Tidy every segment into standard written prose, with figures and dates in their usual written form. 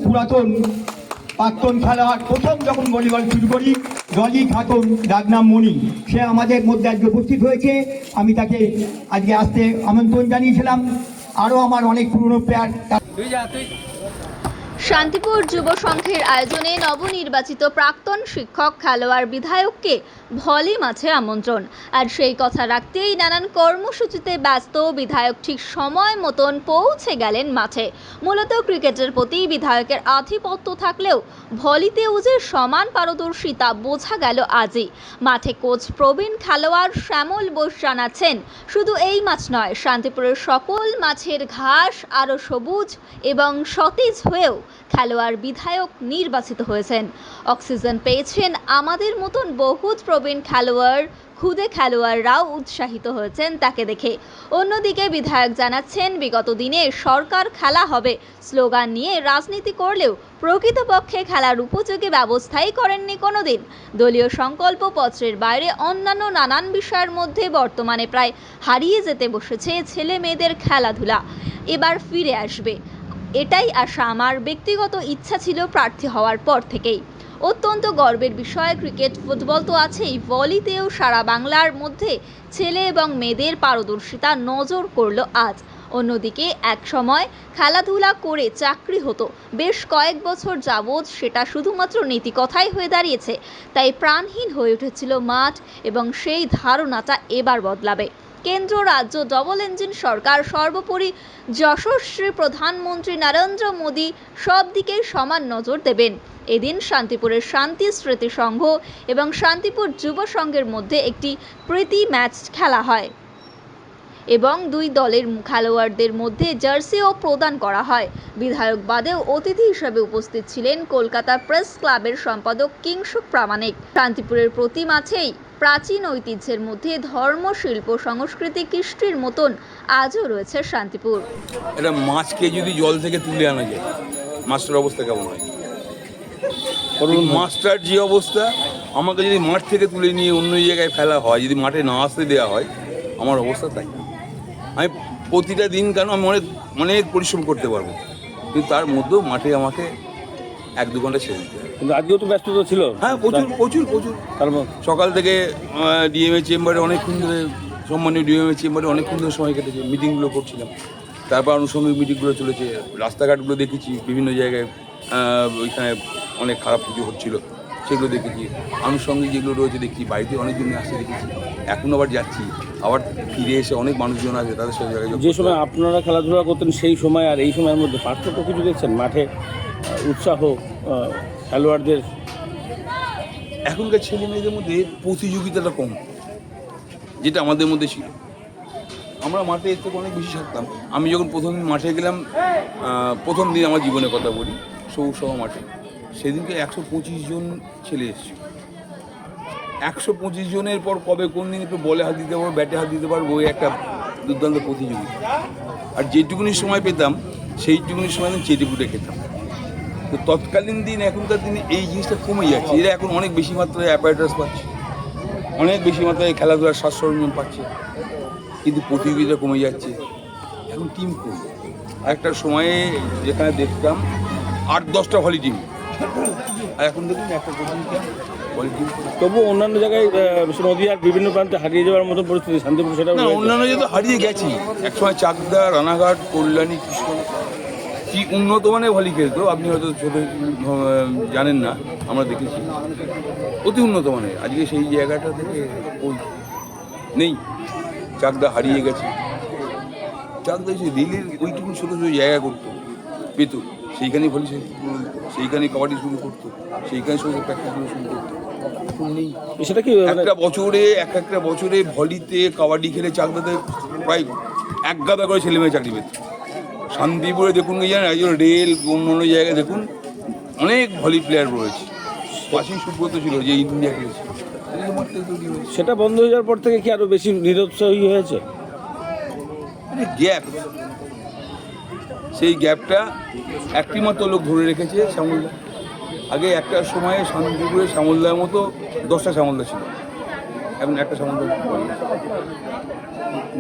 পুরাতন প্রাক্তন খেলোয়াড়, প্রথম যখন ভলিবল শুরু করি ডলি খাতুন ডাকনাম মণি, সে আমাদের মধ্যে আজকে উপস্থিত হয়েছে। আমি তাকে আজকে আসতে আমন্ত্রণ জানিয়েছিলাম। আরও আমার অনেক পুরনো প্লেয়ার। শান্তিপুর যুব সংঘের আয়োজনে নবনির্বাচিত প্রাক্তন শিক্ষক খেলোয়াড় বিধায়ককে ভলি মাঠে আমন্ত্রণ। আর সেই কথা রাখতেই নানান কর্মসূচিতে ব্যস্ত বিধায়ক ঠিক সময় মতন পৌঁছে গেলেন মাঠে। মূলত ক্রিকেটের প্রতি বিধায়কের আধিপত্য থাকলেও ভলিতেও যে সমান পারদর্শিতা বোঝা গেল আজই। মাঠে কোচ প্রবীণ খেলোয়াড় শ্যামল বোস জানাচ্ছেন, শুধু এই মাঠ নয়, শান্তিপুরের সকল মাঠের ঘাস আরও সবুজ এবং সতেজ হয়েও খেলোয়াড় বিধায়ক নির্বাচিত হয়েছেন। অক্সিজেন পেয়েছেন আমাদের মতন বহু প্রবীণ খেলোয়াড়, খুদে খেলোয়াড়রাও উৎসাহিত হয়েছেন তাকে দেখে। অন্যদিকে বিধায়ক জানাচ্ছেন, বিগত দিনে সরকার খেলা হবে স্লোগান নিয়ে রাজনীতি করলেও প্রকৃতপক্ষে খেলার উপযোগী ব্যবস্থাই করেননি কোনোদিন। দলীয় সংকল্প পত্রের বাইরে অন্যান্য নানান বিষয়ের মধ্যে বর্তমানে প্রায় হারিয়ে যেতে বসেছে ছেলে মেয়েদের খেলাধুলা। এবার ফিরে আসবে, এটাই আশা আমার। ব্যক্তিগত ইচ্ছা ছিল প্রার্থী হওয়ার পর থেকেই। অত্যন্ত গর্বের বিষয়, ক্রিকেট ফুটবল তো আছেই, ভলিতেও সারা বাংলার মধ্যে ছেলে এবং মেয়েদের পারদর্শিতা নজর করল আজ। অন্যদিকে এক সময় খেলাধুলা করে চাকরি হতো, বেশ কয়েক বছর যাবৎ সেটা শুধুমাত্র নীতিকথাই হয়ে দাঁড়িয়েছে। তাই প্রাণহীন হয়ে উঠেছিল মাঠ এবং সেই ধারণাটা এবার বদলাবে। কেন্দ্র রাজ্য ডবল ইঞ্জিন সরকার, সর্বোপরি যশস্বী প্রধানমন্ত্রী নরেন্দ্র মোদী সব দিকে সমান নজর দেবেন। এদিন শান্তিপুরের শান্তি স্মৃতি সংঘ এবং শান্তিপুর যুব সংঘের মধ্যে একটি প্রীতি ম্যাচ খেলা হয় এবং দুই দলের খেলোয়াড়দের মধ্যে জার্সিও প্রদান করা হয়। বিধায়ক বাদেও অতিথি হিসেবে উপস্থিত ছিলেন কলকাতা প্রেস ক্লাবের সম্পাদক কিংসুক প্রামাণিক। শান্তিপুরের প্রতি মাঠেই প্রাচীন ঐতিহ্যের মধ্যে ধর্ম, শিল্প, সংস্কৃতি, কৃষ্টির মতন আজও রয়েছে শান্তিপুর। এটা মাছকে যদি জল থেকে তুলে আনা যায়, মাছটার অবস্থা কেমন হয়? মাছটার যে অবস্থা, আমাকে যদি মাঠ থেকে তুলে নিয়ে অন্য জায়গায় ফেলা হয়, যদি মাঠে না আসতে দেওয়া হয়, আমার অবস্থা তাই। আমি প্রতিটা দিন কেন আমি অনেক পরিশ্রম করতে পারবো, কিন্তু তার মধ্যেও মাঠে আমাকে 1-2 ঘন্টা ছেড়ে দিতে হবে। কিন্তু আজকেও তো ব্যস্ততা ছিল। হ্যাঁ, প্রচুর। তারপর সকাল থেকে ডিএমএ চেম্বারে অনেকক্ষণ ধরে, সম্মানীয় ডিএমএ চেম্বারে অনেকক্ষণ ধরে সময় কেটেছে, মিটিংগুলো করছিলাম। তারপর আনুষঙ্গিক মিটিংগুলো চলেছে, রাস্তাঘাটগুলো দেখেছি, বিভিন্ন জায়গায় ওইখানে অনেক খারাপ কিছু হচ্ছিল, সেগুলো দেখেছি। আনুষঙ্গিক যেগুলো রয়েছে দেখছি, বাড়িতে অনেকজনই আসতে দেখেছি। এখন আবার যাচ্ছি, আবার ফিরে এসে অনেক মানুষজন আছে, তাদের সাথে যে সময় আপনারা খেলাধুলা করতেন সেই সময় আর এই সময়ের মধ্যে পার্থক্য কিছু দেখছেন? মাঠে উৎসাহ খেলোয়াড়দের, এখনকার ছেলে মেয়েদের মধ্যে প্রতিযোগিতাটা কম, যেটা আমাদের মধ্যে ছিল। আমরা মাঠে এর থেকে অনেক বেশি থাকতাম। আমি যখন প্রথম দিন মাঠে গেলাম, প্রথম দিন আমার জীবনের কথা বলি, সৌসভা মাঠে, সেদিনকে 125 জন ছেলে এসেছে। 125 জনের পর কবে কোন দিন একটু বলে হাত দিতে পারবো, ব্যাটে হাত দিতে পারবো, ওই একটা দুর্দান্ত প্রতিযোগিতা। আর যেটুকুনি সময় পেতাম, সেইটুকুনি সময় আমি চেটেপুটে খেতাম। তো তৎকালীন দিন, এখনকার দিনে এই জিনিসটা কমে যাচ্ছে। এরা এখন অনেক বেশি মাত্রায় অ্যাপারেটাস পাচ্ছে, অনেক বেশি মাত্রায় খেলাধুলার সাজ সরঞ্জাম পাচ্ছে, কিন্তু প্রতিযোগিতা কমে যাচ্ছে। এখন টিম কম। একটা সময়ে যেখানে দেখতাম 8-10টা ভলি টিম, আর এখন দেখুন একটা কোচিং ক্যাম্প ভলি টিম। তবু অন্যান্য জায়গায় নদীয়ার বিভিন্ন প্রান্তে হারিয়ে যাওয়ার মতো পরিস্থিতি, শান্তিপুর সেটা না, অন্যান্য জায়গায় তো হারিয়ে গেছি। একসময় চাকদা, রানাঘাট, কল্যাণী, কৃষ্ণ কি উন্নত মানের ভলি খেলতো, আপনি হয়তো ছোটো জানেন না, আমরা দেখেছি অতি উন্নত মানের। আজকে সেই জায়গাটা থেকে ওই নেই, চাকদা হারিয়ে গেছে। চাকদা এসে দিল্লির ওইটুকু ছোটো ছোটো জায়গা করতো, পেত, সেইখানেই ভলি সেইখানেই কাবাডি শুরু করতো, সেইখানে সঙ্গে প্র্যাকটিসগুলো শুরু করতো। এখন নেই। সেটা কি একটা বছরে ভলিতে কাবাডি খেলে চাকদাতে প্রায় 1 গাদা করে ছেলে মেয়ে চাকরি পেত। শান্তিপুরে দেখুন, জানেন, একজন রেল, অন্য জায়গায় দেখুন অনেক ভলি প্লেয়ার রয়েছে। পাশেই সুব্রত ছিল, যে ইন্ডিয়া খেলেছে, সেটা বন্ধ হয়ে যাওয়ার পর থেকে কি আরো বেশি নিরুৎসাহী হয়েছে? গ্যাপ, সেই গ্যাপটা একটি মাত্র লোক ধরে রেখেছে, শ্যামলদা। আগে একটা সময়ে শান্তিপুরে শ্যামলদার মতো 10টা শ্যামলদা ছিল, এখন একটা সামন্ত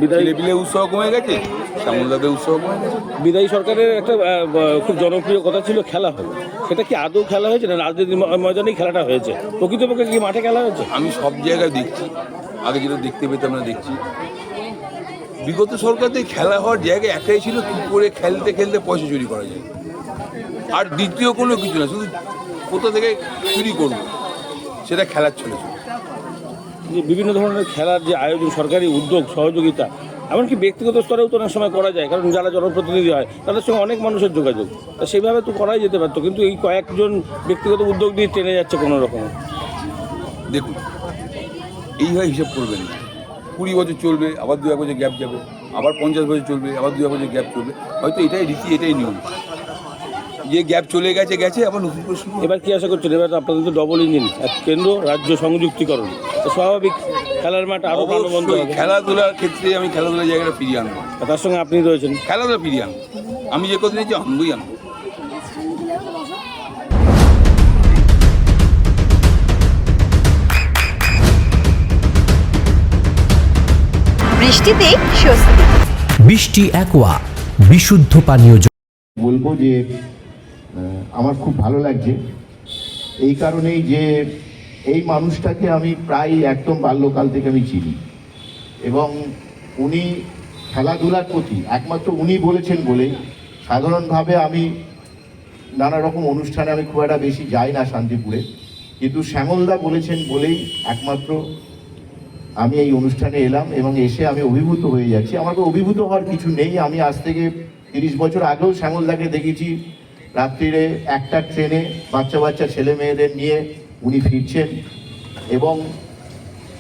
বিদায়ী ছেলেপিলে উৎসাহ কমে গেছে, শ্যামলদাদের উৎসাহ কমে গেছে। বিদায়ী সরকারের একটা খুব জনপ্রিয় কথা ছিল খেলা হবে, সেটা কি আদৌ খেলা হয়েছে না রাজনীতি ময়দানেই খেলাটা হয়েছে? প্রকৃতপক্ষে কি মাঠে খেলা হয়েছে? আমি সব জায়গায় দেখছি, আগে যেটা দেখতে পেতাম না দেখছি। বিগত সরকারতে খেলা হওয়ার জায়গায় একটাই ছিল, কি করে খেলতে খেলতে পয়সা চুরি করা যায়, আর দ্বিতীয় কোনো কিছু না, শুধু কোথা থেকে চুরি করবো সেটা খেলার ছিল। যে বিভিন্ন ধরনের খেলার যে আয়োজন, সরকারি উদ্যোগ, সহযোগিতা, এমনকি ব্যক্তিগত স্তরেও তো অনেক সময় করা যায়, কারণ যারা জনপ্রতিনিধি হয় তাদের সঙ্গে অনেক মানুষের যোগাযোগ, তা সেইভাবে তো করাই যেতে পারতো, কিন্তু এই কয়েকজন ব্যক্তিগত উদ্যোগ নিয়ে টেনে যাচ্ছে কোনো রকম। দেখুন, এইভাবে হিসাব করবেন না। 20 বছর চলবে, আবার 2-1 বছর গ্যাপ যাবে, আবার 50 বছর চলবে, আবার 2-1 বছর গ্যাপ চলবে, হয়তো এটাই রীতি, এটাই নিয়ম। যে গ্যাপ চলে গেছে গেছে, আবার নতুন করে শুরু। এবার কি আশা করছেন? এবার আপনাদের তো ডবল ইঞ্জিন, এক কেন্দ্র রাজ্য সংযুক্তিকরণ, তো স্বাভাবিক খেলার মাঠ আরও প্রাণবন্ত হবে। খেলাধুলার ক্ষেত্রে আমি খেলাধুলার জায়গাটা ফিরিয়ে আনবো, আর তার সঙ্গে আপনি রয়েছেন, খেলাধুলা ফিরিয়ে আনবো। আমি যে কদিন যে আনবোই আনবো। বৃষ্টিতে স্বস্তি। বৃষ্টি অ্যাকোয়া বিশুদ্ধ পানীয় জল। বলবো যে আমার খুব ভালো লাগছে এই কারণেই যে এই মানুষটাকে আমি প্রায় একদম বাল্যকাল থেকে আমি চিনি, এবং উনি খেলাধুলার প্রতি একমাত্র উনি বলেছেন বলেই সাধারণভাবে আমি নানা রকম অনুষ্ঠানে আমি খুব একটা বেশি যাই না শান্তিপুরে, কিন্তু শ্যামলদা বলেছেন বলেই একমাত্র আমি এই অনুষ্ঠানে এলাম, এবং এসে আমি অভিভূত হয়ে যাচ্ছি। আমার তো অভিভূত হওয়ার কিছু নেই। আমি আজ থেকে 30 বছর আগেও শ্যামলদাকে দেখেছি রাত্রিরে একটা ট্রেনে বাচ্চা বাচ্চা ছেলে মেয়েদের নিয়ে উনি ফিরছেন, এবং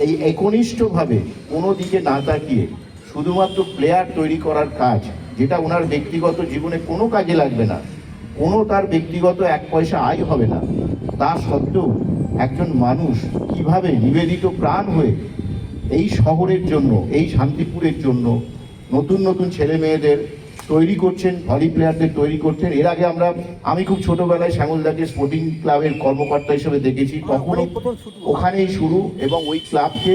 এই একনিষ্ঠভাবে কোনো দিকে না তাকিয়ে শুধুমাত্র প্লেয়ার তৈরি করার কাজ, যেটা ওনার ব্যক্তিগত জীবনে কোনো কাজে লাগবে না, কোনো তার ব্যক্তিগত 1 পয়সা আয় হবে না, তা সত্ত্বেও একজন মানুষ কিভাবে নিবেদিত প্রাণ হয়ে এই শহরের জন্য, এই শান্তিপুরের জন্য নতুন নতুন ছেলে মেয়েদের তৈরি করছেন, ভলি প্লেয়ারদের তৈরি করছেন। এর আগে আমি খুব ছোটবেলায় শ্যামলদাকে স্পোর্টিং ক্লাবের কর্মকর্তা হিসেবে দেখেছি, তখনও ওখানেই শুরু, এবং ওই ক্লাবকে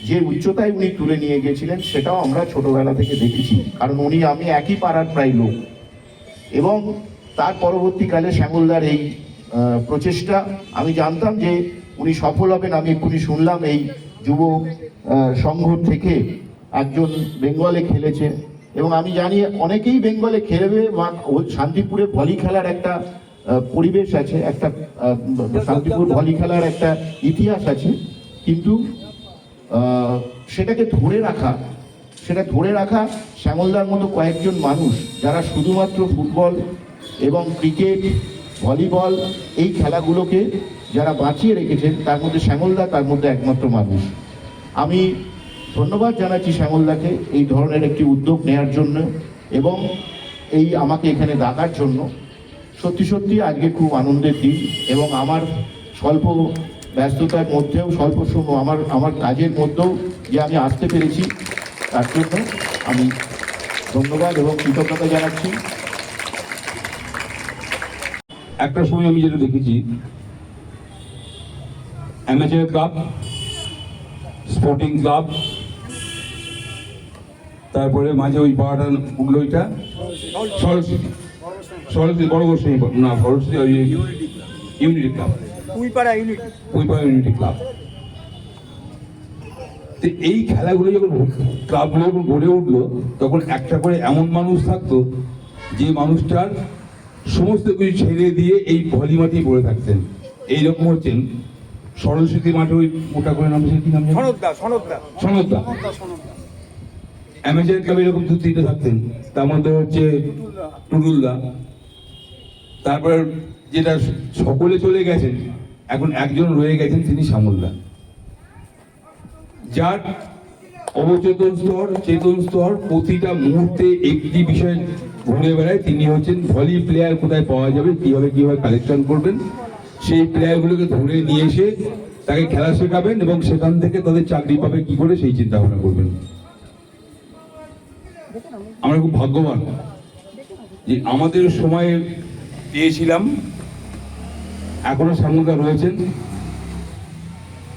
যে উচ্চতায় উনি তুলে নিয়ে গিয়েছিলেন সেটাও আমরা ছোটবেলা থেকে দেখেছি, কারণ আমি একই পাড়ার প্রায় লোক। এবং তার পরবর্তীকালে শ্যামলদার এই প্রচেষ্টা, আমি জানতাম যে উনি সফল হবেন। আমি এক্ষুনি শুনলাম এই যুব সংঘ থেকে একজন বেঙ্গলে খেলেছে, এবং আমি জানি অনেকেই বেঙ্গলে খেলবে, বা শান্তিপুরে ভলি খেলার একটা পরিবেশ আছে, একটা শান্তিপুর ভলি খেলার একটা ইতিহাস আছে, কিন্তু সেটাকে ধরে রাখা শ্যামলদার মতো কয়েকজন মানুষ যারা শুধুমাত্র ফুটবল এবং ক্রিকেট, ভলিবল এই খেলাগুলোকে যারা বাঁচিয়ে রেখেছেন, তার মধ্যে শ্যামলদা তার মধ্যে একমাত্র মানুষ। আমি ধন্যবাদ জানাচ্ছি শ্যামলদাকে এই ধরনের একটি উদ্যোগ নেওয়ার জন্য, এবং এই আমাকে এখানে ডাকার জন্য। সত্যি সত্যি আজকে খুব আনন্দের দিন, এবং আমার স্বল্প ব্যস্ততার মধ্যেও, স্বল্প সময় আমার কাজের মধ্যেও যে আমি আসতে পেরেছি, তার জন্য আমি ধন্যবাদ এবং কৃতজ্ঞতা জানাচ্ছি। একটা সময় আমি যেটা দেখেছি, অ্যামেচার ক্লাব, স্পোর্টিং ক্লাব, তারপরে মাঝে ওই পাড়াটা উঠলো, ওইটা সরস্বতী বড় গোস্বামী না, Saraswati unity club, Kuipara unity club. তো এই খেলাগুলো যখন ক্লাবগুলো যখন গড়ে উঠলো, তখন একটা করে এমন মানুষ থাকতো যে মানুষটার সমস্ত কিছু ছেড়ে দিয়ে এই ভলি মাঠেই পড়ে থাকতেন। এইরকম হচ্ছেন সরস্বতী মাঠে ওই ওটা করে নাম, কি নাম, সনদদা। অ্যামেচার ক্লাবে এরকম 2-3টে থাকতেন, তার মধ্যে হচ্ছে টুডুলদা। তারপর যেটা সকলে চলে গেছেন, এখন একজন রয়ে গেছেন, তিনি শ্যামলদা, যার অবচেতন স্তর, চেতন স্তর প্রতিটা মুহূর্তে একটি বিষয় ঘুরে বেড়ায়। তিনি হচ্ছেন ভলি প্লেয়ার কোথায় পাওয়া যাবে, কিভাবে কালেকশন করবেন, সেই প্লেয়ারগুলোকে ধরে নিয়ে এসে তাকে খেলা শেখাবেন, এবং সেখান থেকে তাদের চাকরি পাবে কি করে সেই চিন্তা ভাবনা করবেন। আমরা খুব ভাগ্যবান যে আমাদের সময়ে পেয়েছিলাম, এখনো শ্যামলদা রয়েছেন,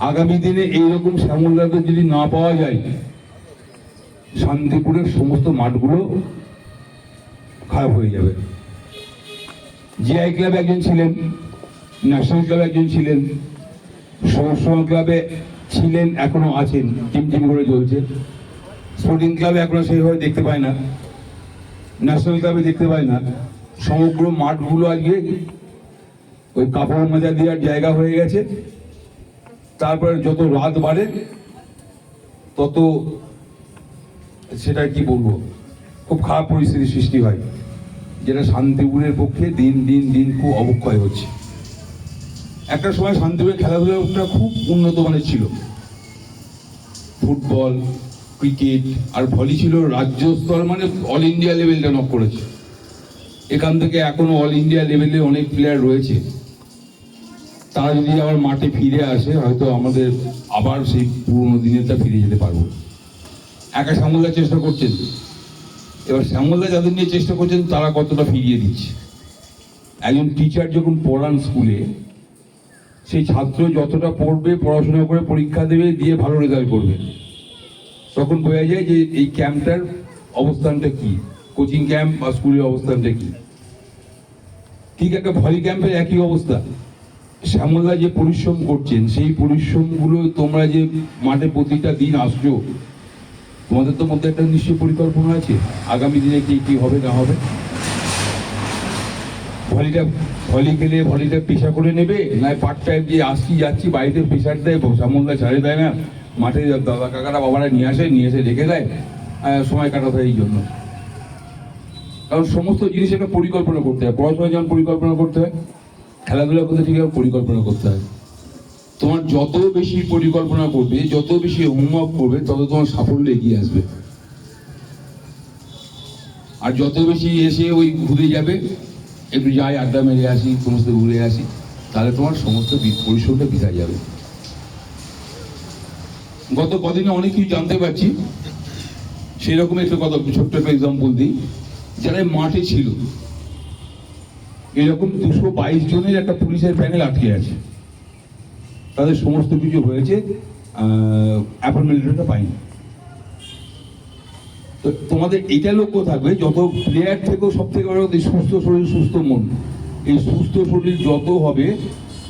আগামী দিনে এইরকম শ্যামলদাকে যদি না পাওয়া যায়, শান্তিপুরের সমস্ত মাঠগুলো খারাপ হয়ে যাবে। জিআই ক্লাবে একজন ছিলেন, ন্যাশনাল ক্লাবে একজন ছিলেন, সবসময় ক্লাবে ছিলেন, এখনো আছেন, টিম করে চলছে। স্পোর্টিং ক্লাবে এখনো সেইভাবে দেখতে পায় না, ন্যাশনাল ক্লাবে দেখতে পায় না। সমগ্র মাঠগুলো আজকে ওই কাপড় মাজা দেওয়ার জায়গা হয়ে গেছে। তারপরে যত রাত বাড়ে তত সেটা কি বলবো, খুব খারাপ পরিস্থিতির সৃষ্টি হয়, যেটা শান্তিপুরের পক্ষে দিন দিন দিন খুব অবক্ষয় হচ্ছে। একটা সময় শান্তিপুরের খেলাধুলাটা খুব উন্নত মানের ছিল, ফুটবল, ক্রিকেট আর ভলি ছিল রাজ্য স্তর, মানে অল ইন্ডিয়া লেভেলটা নক করেছে। এখান থেকে এখনো অল ইন্ডিয়া লেভেলে অনেক প্লেয়ার রয়েছে। তারা যদি আবার মাঠে ফিরে আসে, হয়তো আমাদের আবার সেই পুরোনো দিনেরটা ফিরে যেতে পারবো। একা শ্যামলদা চেষ্টা করছেন, এবার শ্যামলদা যাদের নিয়ে চেষ্টা করছেন তারা কতটা ফিরিয়ে দিচ্ছে। একজন টিচার যখন পড়ান স্কুলে, সেই ছাত্র যতটা পড়বে, পড়াশোনা করে পরীক্ষা দেবে, দিয়ে ভালো রেজাল্ট করবে, তখন বোঝা যায় যে এই ক্যাম্পটার অবস্থানটা কি, কোচিং ক্যাম্প বা স্কুলের অবস্থানটা কি। ঠিক একটা ভলি ক্যাম্পের একই অবস্থা। শ্যামলদা যে পরিশ্রম করছেন, সেই পরিশ্রমগুলো তোমরা যে মাঠে প্রতিটা দিন আসছো, তোমাদের তো মধ্যে একটা নিশ্চয়ই পরিকল্পনা আছে আগামী দিনে কি কি হবে না হবে। ভলি খেলে ভলিটা পেশা করে নেবে, না পার্ট টাইম যে আসছি যাচ্ছি, বাড়িতে প্রেশার দেয়, শ্যামলদা ছাড়ে দেয় না, মাঠে দাদা কাকারা বাবারা নিয়ে এসে রেখে দেয়, সময় কাটাতে এই জন্য। কারণ সমস্ত জিনিস একটা পরিকল্পনা করতে হয়। পড়াশোনা যেমন পরিকল্পনা করতে হয়, খেলাধুলা করতে ঠিকভাবে পরিকল্পনা করতে হয়। তোমার যত বেশি পরিকল্পনা করবে, যত বেশি হোমওয়ার্ক করবে, তত তোমার সাফল্য এগিয়ে আসবে। আর যত বেশি এসে ওই ঘুরে যাবে, একটু যাই আড্ডা মেরে আসি, সমস্ত ঘুরে আসি, তাহলে তোমার সমস্ত পরিশ্রমটা বৃথা যাবে। গত কদিনে অনেক কিছু জানতে পারছি, সেরকম একটা কথা ছোট্ট একটা এক্সাম্পল দিই। যারা মাঠে ছিল, এরকম 222 জনের একটা পুলিশের প্যানেল আটকে আছে, তাদের সমস্ত কিছু হয়েছে, অ্যাপয়েন্টমেন্ট লেটারটা পাইনি। তো তোমাদের এটা লক্ষ্য থাকবে, যত প্লেয়ার থেকেও সব থেকে বড় সুস্থ শরীর সুস্থ মন। এই সুস্থ শরীর যত হবে,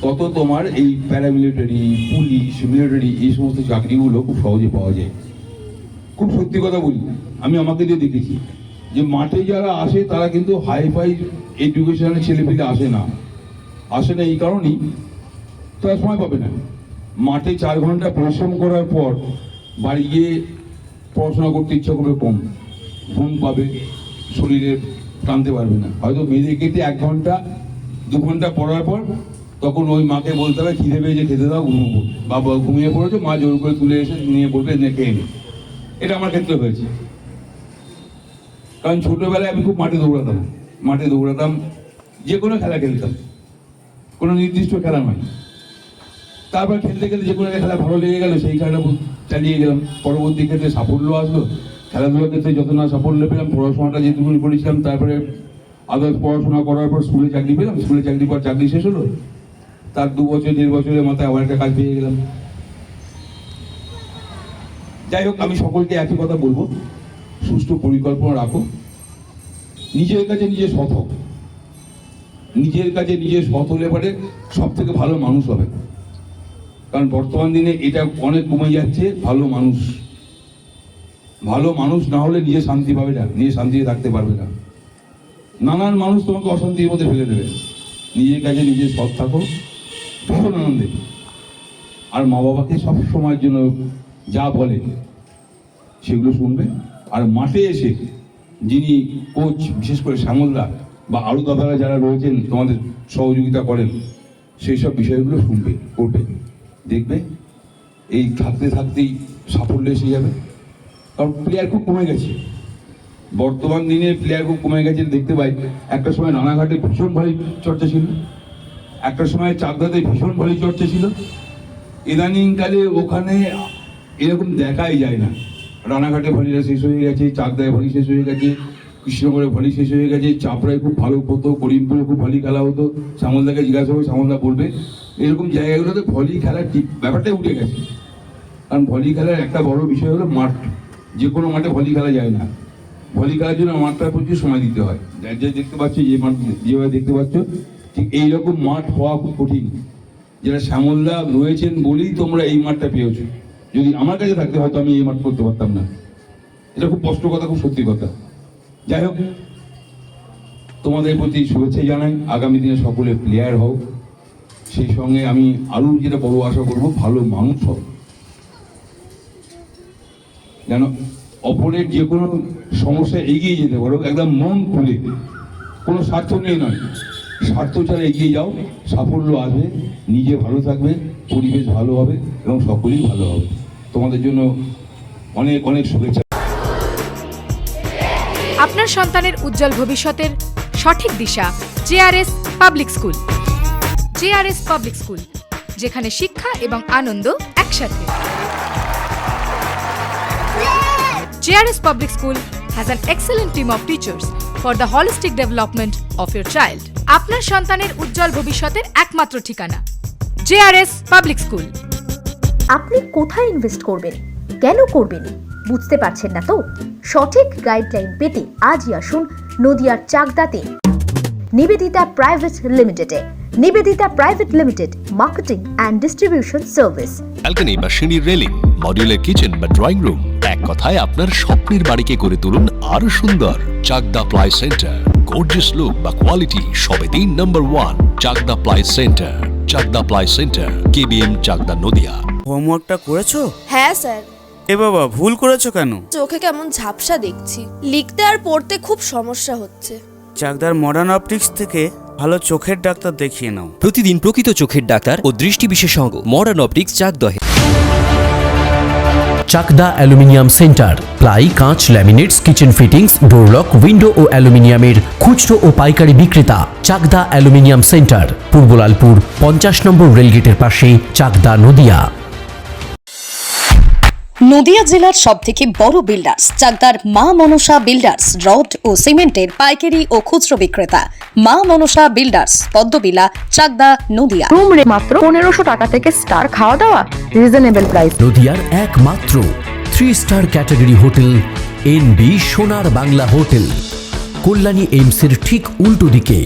তত তোমার এই প্যারামিলিটারি, পুলিশ, মিলিটারি, এই সমস্ত চাকরিগুলো খুব সহজে পাওয়া যায়। খুব সত্যি কথা বলি, আমি আমাকে দিয়ে দেখেছি যে মাঠে যারা আসে তারা কিন্তু হাইফাই এডুকেশনের ছেলেপিলে আসে না এই কারণেই তারা সময় পাবে না। মাঠে 4 ঘন্টা পরিশ্রম করার পর বাড়ি গিয়ে পড়াশোনা করতে ইচ্ছা করবে কম, ঘুম পাবে, শরীরে টানতে পারবে না। হয়তো মেরে কেটে 1 ঘন্টা 2 ঘন্টা পড়ার পর তখন ওই মাকে বলতে হবে খিদে পেয়েছে খেতে দাও, ঘুমবো, বাবা ঘুমিয়ে পড়েছে, মা জোর করে তুলে এসে নিয়ে বলবে খেয়ে নে। এটা আমার ক্ষেত্রে হয়েছে। কারণ ছোটবেলায় আমি খুব মাঠে দৌড়াতাম, যে কোনো খেলা খেলতাম, কোনো নির্দিষ্ট খেলা নয়। তারপর খেলতে খেলতে যে কোনো একটা খেলা ভালো লেগে গেল, সেই খেলাটা চালিয়ে গেলাম। পরবর্তী ক্ষেত্রে সাফল্য আসলো, খেলাধুলার ক্ষেত্রে যত না সাফল্য পেলাম, পড়াশোনাটা যেটুকুনি করেছিলাম, তারপরে আদার্স পড়াশোনা করার পর স্কুলে চাকরি পেলাম, স্কুলে চাকরির পর চাকরি শেষ হলো, তার 2 বছর 1.5 বছরের মাথায় আবার একটা কাজ পেয়ে গেলাম। যাই হোক, আমি সকলকে একই কথা বলবো, সুষ্ঠু পরিকল্পনা রাখো, নিজের কাছে নিজে সৎ হোক। নিজের কাছে নিজে সৎ হলে পরে সব থেকে ভালো মানুষ হবে। কারণ বর্তমান দিনে এটা অনেক কমে যাচ্ছে। ভালো মানুষ না হলে নিজে শান্তি পাবে না, নিজে শান্তিতে থাকতে পারবে না। নানান মানুষ তোমাকে অশান্তির মধ্যে ফেলে দেবে। নিজের কাছে নিজে সৎ থাকো, ভীষণ আনন্দে। আর মা বাবাকে সব সময়ের জন্য যা বলে সেগুলো শুনবে। আর মাঠে এসে যিনি কোচ, বিশেষ করে শ্যামলদা বা আরও দাদারা যারা রয়েছেন তোমাদের সহযোগিতা করেন, সেই সব বিষয়গুলো শুনবে, করবে, দেখবে এই থাকতে থাকতেই সাফল্য এসে যাবে। কারণ প্লেয়ার খুব কমে গেছে, বর্তমান দিনে প্লেয়ার খুব কমে গেছে দেখতে পাই। একটা সময় রানাঘাটে ভীষণ ভারী চর্চা ছিল, একটা সময় চাকদাতে ভীষণ ভারী চর্চা ছিল। ইদানিংকালে ওখানে এরকম দেখাই যায় না। রানাঘাটে ভলিটা শেষ হয়ে গেছে, চাকদায় ভলি শেষ হয়ে গেছে, কৃষ্ণনগরে ভলি শেষ হয়ে গেছে, চাপড়ায় খুব ভালো হতো, করিমপুরে খুব ভলি খেলা হতো, শ্যামলদাকে জিজ্ঞাসা করবো, শ্যামলদা বলবে। এরকম জায়গাগুলোতে ভলি খেলার ব্যাপারটাই উঠে গেছে। কারণ ভলি খেলার একটা বড় বিষয় হলো মাঠ। যে কোনো মাঠে ভলি খেলা যায় না, ভলি খেলার জন্য মাঠটা প্রচুর সময় দিতে হয়। যে দেখতে পাচ্ছ, যে মাঠ যেভাবে দেখতে পাচ্ছ, ঠিক এইরকম মাঠ হওয়া খুব কঠিন। যারা শ্যামলদা রয়েছেন বলেই তোমরা এই মাঠটা পেয়েছো। যদি আমার কাছে থাকতে হয়তো আমি এই মাঠ করতে পারতাম না। এটা খুব কষ্ট কথা, খুব সত্যি কথা। যাই হোক, তোমাদের প্রতি শুভেচ্ছা জানাই। আগামী দিনে সকলে প্লেয়ার হও। সেই সঙ্গে আমি আরও যেটা বড় আশা করবো, ভালো মানুষ হও, যেন অপরের যে কোনো সমস্যা এগিয়ে যেতে পারো একদম মন খুলে, কোনো স্বার্থ নিয়ে নয়। স্বার্থ ছাড়া এগিয়ে যাও, সাফল্য আসবে, নিজে ভালো থাকবে, পরিবেশ ভালো হবে এবং সকলেই ভালো হবে। তোমাদের জন্য অনেক অনেক শুভেচ্ছা। আপনার সন্তানের উজ্জ্বল ভবিষ্যতের সঠিক দিশা JRS public school. JRS public school, যেখানে শিক্ষা এবং আনন্দ একসাথে। JRS public school has an excellent team of teachers for the holistic development of your child. আপনার সন্তানের উজ্জ্বল ভবিষ্যতের একমাত্র ঠিকানা জেআরএস পাবলিক স্কুল। আপনি কোথায় ইনভেস্ট করবেন, কেন করবেন, বুঝতে পারছেন না তো? সঠিক গাইডলাইন পেতে আজই আসুন নদিয়ার চাকদাতে নিবেদিতা প্রাইভেট লিমিটেডে। Nivedita private limited, marketing and distribution service. Balcony বা সিঁড়ির রেলিং, মডিউলার কিচেন বা ড্রয়িং রুম, এক কথায় আপনার স্বপ্নের বাড়িকে করে তুলুন আরো সুন্দর। Chakdah ply centre, gorgeous look বা কোয়ালিটি সবে 3 নম্বর 1 Chakdah ply centre. Chakdah ply centre, KBM, Chakdah, Nadia. হোমওয়ার্কটা করেছো? হ্যাঁ স্যার। এ বাবা, ভুল করেছো কেন? চোখে কেমন ঝাপসা দেখছি, লিখতে আর পড়তে খুব সমস্যা হচ্ছে। চাকদার মডার্ন অপটিক্স থেকে ভালো চোখের ডাক্তার দেখিয়ে নাও। প্রতিদিন প্রকৃত চোখের ডাক্তার ও দৃষ্টি বিশেষজ্ঞ মডার্ন অপটিক্স চাকদহে। চাকদা অ্যালুমিনিয়াম সেন্টার, প্লাই, কাঁচ, laminates, kitchen fittings, door lock, window ও অ্যালুমিনিয়ামের খুচরো ও পাইকারি বিক্রেতা। চাকদা অ্যালুমিনিয়াম সেন্টার, পূর্বলালপুর 50 নম্বর রেলগেটের পাশে, চাকদা, নদিয়া। নদিয়া জেলার সবথেকে বড় বিল্ডার্স চাকদার মা মনসা বিল্ডার্স, রড ও সিমেন্টের পাইকারি ও খুচরো বিক্রেতা। মা মনসা বিল্ডার্স, পদ্মবিলা, চাকদা, নদিয়া। রুম রে মাত্র 1500 টাকা থেকে স্টার, খাওয়া দাওয়া রিজনেবল প্রাইস। নদিয়ার একমাত্র 3 স্টার ক্যাটাগরি হোটেল NB সোনার বাংলা হোটেল, কল্যাণী এইমসের ঠিক উল্টো দিকে।